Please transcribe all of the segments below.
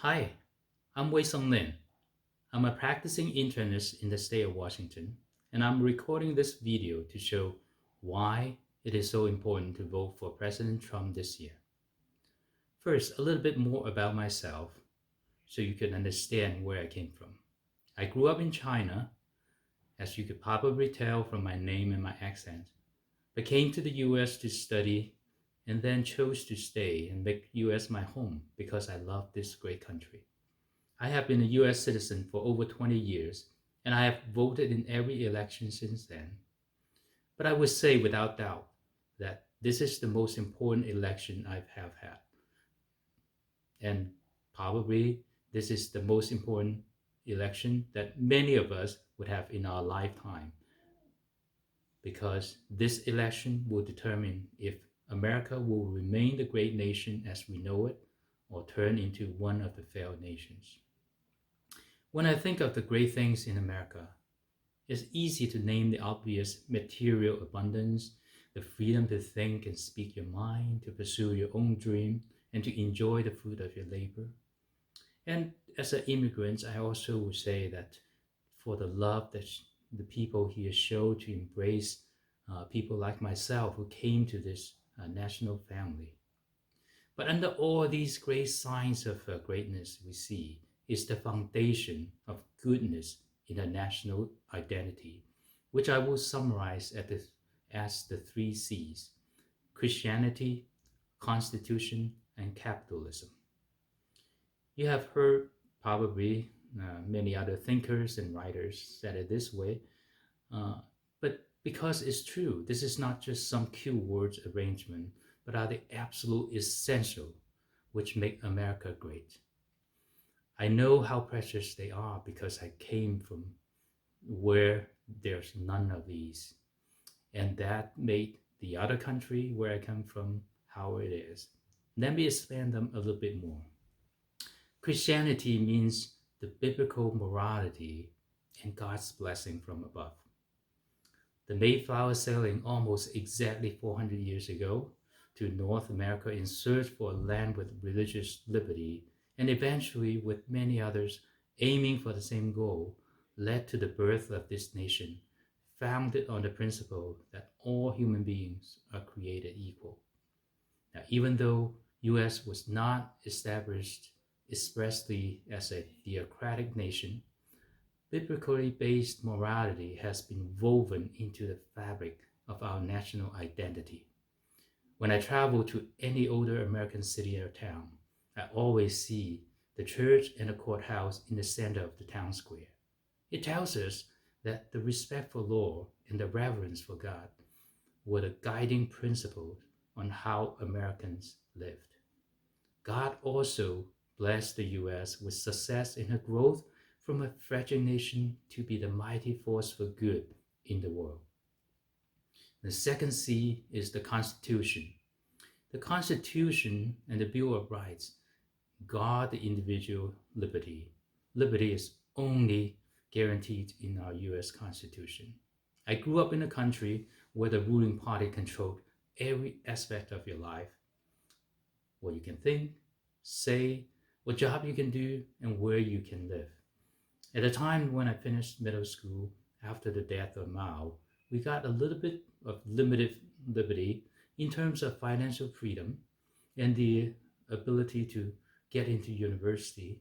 Hi, I'm Wei Song Lin. I'm a practicing internist in the state of Washington, and I'm recording this video to show why it is so important to vote for President Trump this year. First, a little bit more about myself so you can understand where I came from. I grew up in China, as you could probably tell from my name and my accent, but came to the US to study and then chose to stay and make US my home because I love this great country. I have been a US citizen for over 20 years, and I have voted in every election since then. But I would say without doubt that this is the most important election I have had. And probably this is the most important election that many of us would have in our lifetime, because this election will determine if America will remain the great nation as we know it or turn into one of the failed nations. When I think of the great things in America, it's easy to name the obvious material abundance, the freedom to think and speak your mind, to pursue your own dream, and to enjoy the fruit of your labor. And as an immigrant, I also would say that for the love that the people here show to embrace people like myself who came to this national family. But under all these great signs of greatness we see is the foundation of goodness in a national identity, which I will summarize as the three C's: Christianity, Constitution, and capitalism. You have heard probably many other thinkers and writers said it this way, uh, but because it's true, this is not just some cute words arrangement, but are the absolute essential which make America great. I know how precious they are because I came from where there's none of these, and that made the other country where I come from how it is. Let me expand them a little bit more. Christianity means the biblical morality and God's blessing from above. The Mayflower sailing almost exactly 400 years ago to North America in search for a land with religious liberty, and eventually, with many others aiming for the same goal, led to the birth of this nation, founded on the principle that all human beings are created equal. Now, even though US was not established expressly as a theocratic nation, biblically based morality has been woven into the fabric of our national identity. When I travel to any older American city or town, I always see the church and the courthouse in the center of the town square. It tells us that the respect for law and the reverence for God were the guiding principles on how Americans lived. God also blessed the US with success in her growth from a fragile nation to be the mighty force for good in the world. The second C is the Constitution. The Constitution and the Bill of Rights guard the individual liberty. Liberty is only guaranteed in our US Constitution. I grew up in a country where the ruling party controlled every aspect of your life: what you can think, say, what job you can do, and where you can live. At the time when I finished middle school after the death of Mao, we got a little bit of limited liberty in terms of financial freedom and the ability to get into university,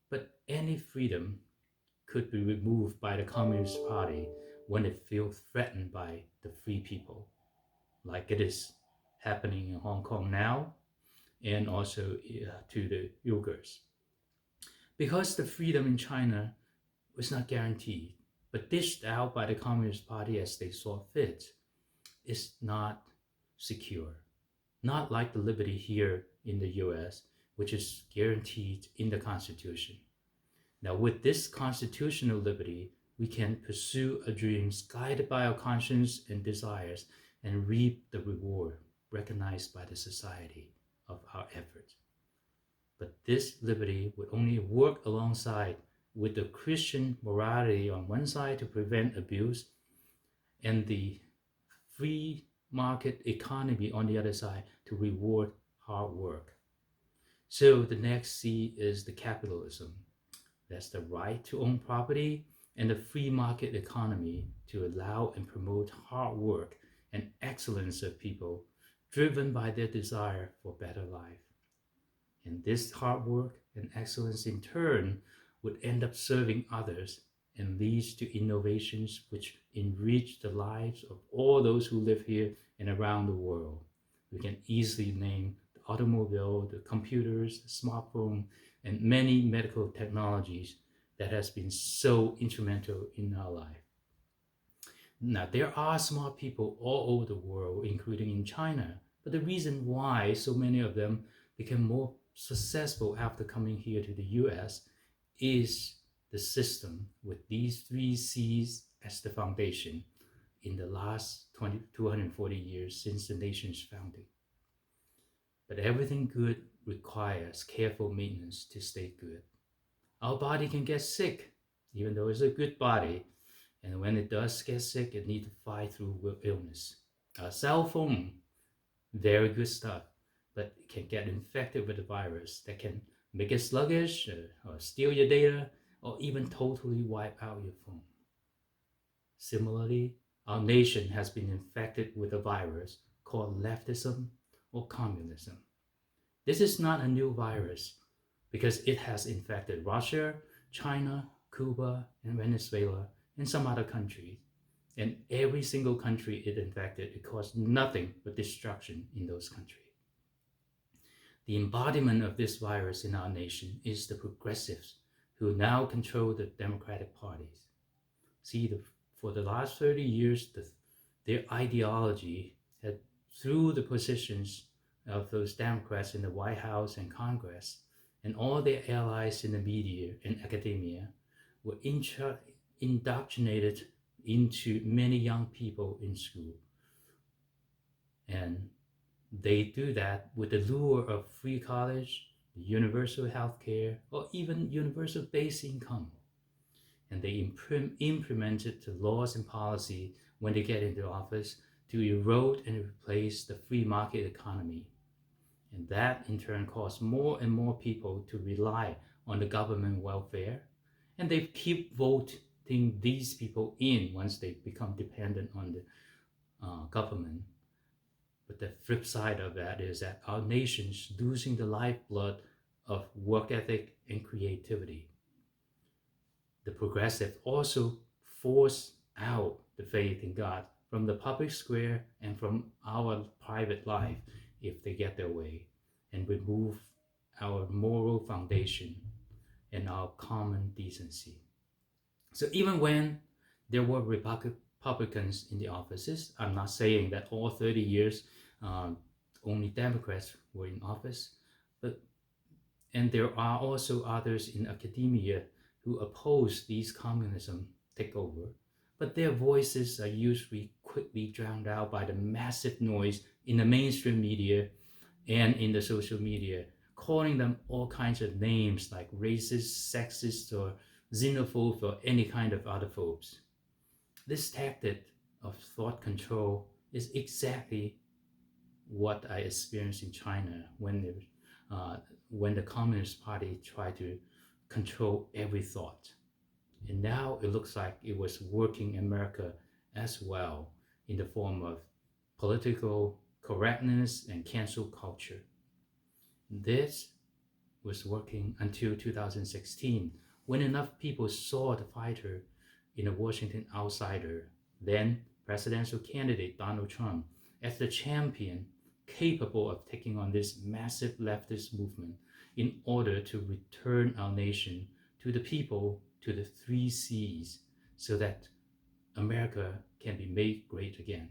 but any freedom could be removed by the Communist Party when it feels threatened by the free people, like it is happening in Hong Kong now and also to the Uyghurs. Because the freedom in China was not guaranteed, but dished out by the Communist Party as they saw fit, is not secure. Not like the liberty here in the US, which is guaranteed in the Constitution. Now, with this constitutional liberty, we can pursue our dreams guided by our conscience and desires and reap the reward recognized by the society of our effort. But this liberty would only work alongside with the Christian morality on one side to prevent abuse and the free market economy on the other side to reward hard work. So the next C is the capitalism. That's the right to own property and the free market economy to allow and promote hard work and excellence of people driven by their desire for better life. And this hard work and excellence in turn would end up serving others and leads to innovations which enrich the lives of all those who live here and around the world. We can easily name the automobile, the computers, the smartphone, and many medical technologies that has been so instrumental in our life. Now, there are smart people all over the world, including in China, but the reason why so many of them became more successful after coming here to the US is the system with these three C's as the foundation in the last 240 years since the nation's founding. But everything good requires careful maintenance to stay good. Our body can get sick, even though it's a good body, and when it does get sick, it needs to fight through illness. A cell phone, very good stuff, but it can get infected with a virus that can make it sluggish or steal your data or even totally wipe out your phone. Similarly, our nation has been infected with a virus called leftism or communism. This is not a new virus because it has infected Russia, China, Cuba, and Venezuela, and some other countries. And every single country it infected, it caused nothing but destruction in those countries. The embodiment of this virus in our nation is the progressives who now control the Democratic parties. See, for the last 30 years, their ideology had, through the positions of those Democrats in the White House and Congress, and all their allies in the media and academia, were indoctrinated into many young people in school. And they do that with the lure of free college, universal health care, or even universal base income. And they implemented the laws and policy when they get into office to erode and replace the free market economy. And that in turn caused more and more people to rely on the government welfare. And they keep voting these people in once they become dependent on the government. But the flip side of that is that our nation's losing the lifeblood of work ethic and creativity. The progressive also force out the faith in God from the public square and from our private life if they get their way, and remove our moral foundation and our common decency. So even when there were Republicans in the offices, I'm not saying that all 30 years only Democrats were in office, and there are also others in academia who oppose these communism takeover, but their voices are usually quickly drowned out by the massive noise in the mainstream media and in the social media, calling them all kinds of names like racist, sexist, or xenophobe, or any kind of other phobes. This tactic of thought control is exactly what I experienced in China when the Communist Party tried to control every thought. And now it looks like it was working in America as well in the form of political correctness and cancel culture. This was working until 2016, when enough people saw the fighter in a Washington outsider, then presidential candidate Donald Trump, as the champion capable of taking on this massive leftist movement in order to return our nation to the people, to the three C's, so that America can be made great again.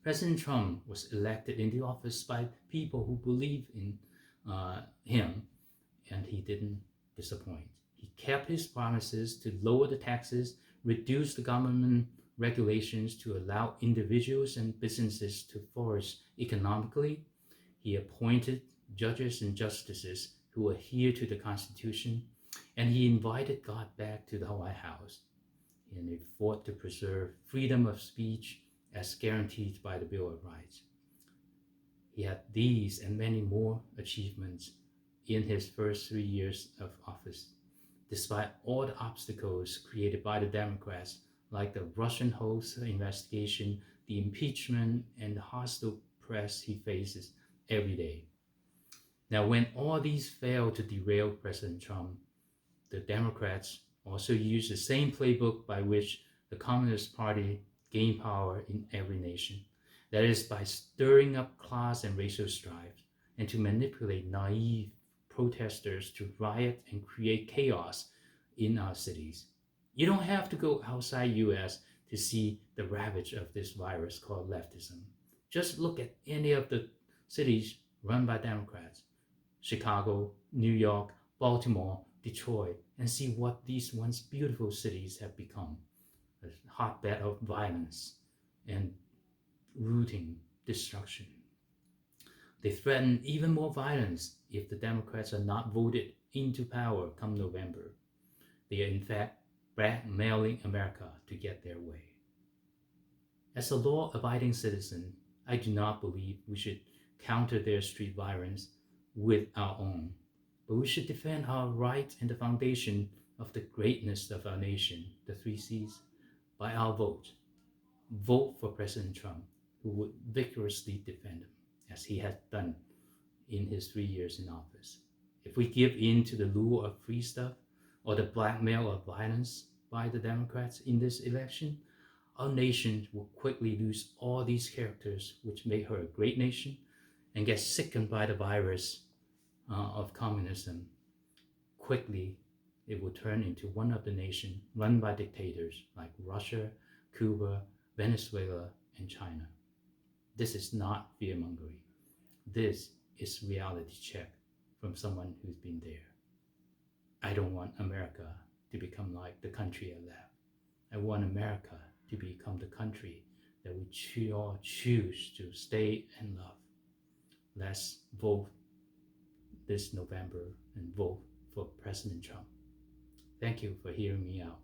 President Trump was elected into office by people who believe in him, and he didn't disappoint. He kept his promises to lower the taxes, reduce the government regulations to allow individuals and businesses to flourish economically. He appointed judges and justices who adhere to the Constitution, and he invited God back to the White House. And he fought to preserve freedom of speech as guaranteed by the Bill of Rights. He had these and many more achievements in his first 3 years of office, despite all the obstacles created by the Democrats, like the Russian hoax investigation, the impeachment, and the hostile press he faces every day. Now, when all these failed to derail President Trump, the Democrats also used the same playbook by which the Communist Party gained power in every nation. That is, by stirring up class and racial strife and to manipulate naive protesters to riot and create chaos in our cities. You don't have to go outside US to see the ravage of this virus called leftism. Just look at any of the cities run by Democrats, Chicago, New York, Baltimore, Detroit, and see what these once beautiful cities have become. A hotbed of violence and rooting destruction. They threaten even more violence if the Democrats are not voted into power come November. They are in fact blackmailing America to get their way. As a law-abiding citizen, I do not believe we should counter their street violence with our own, but we should defend our right and the foundation of the greatness of our nation, the 3 C's, by our vote. Vote for President Trump, who would vigorously defend them, as he has done in his 3 years in office. If we give in to the lure of free stuff or the blackmail of violence by the Democrats in this election, our nation will quickly lose all these characters which made her a great nation and get sickened by the virus of communism. Quickly, it will turn into one of the nations run by dictators like Russia, Cuba, Venezuela, and China. This is not fear-mongering. This is reality check from someone who's been there. I don't want America to become like the country I left. I want America to become the country that we all choose to stay and love. Let's vote this November and vote for President Trump. Thank you for hearing me out.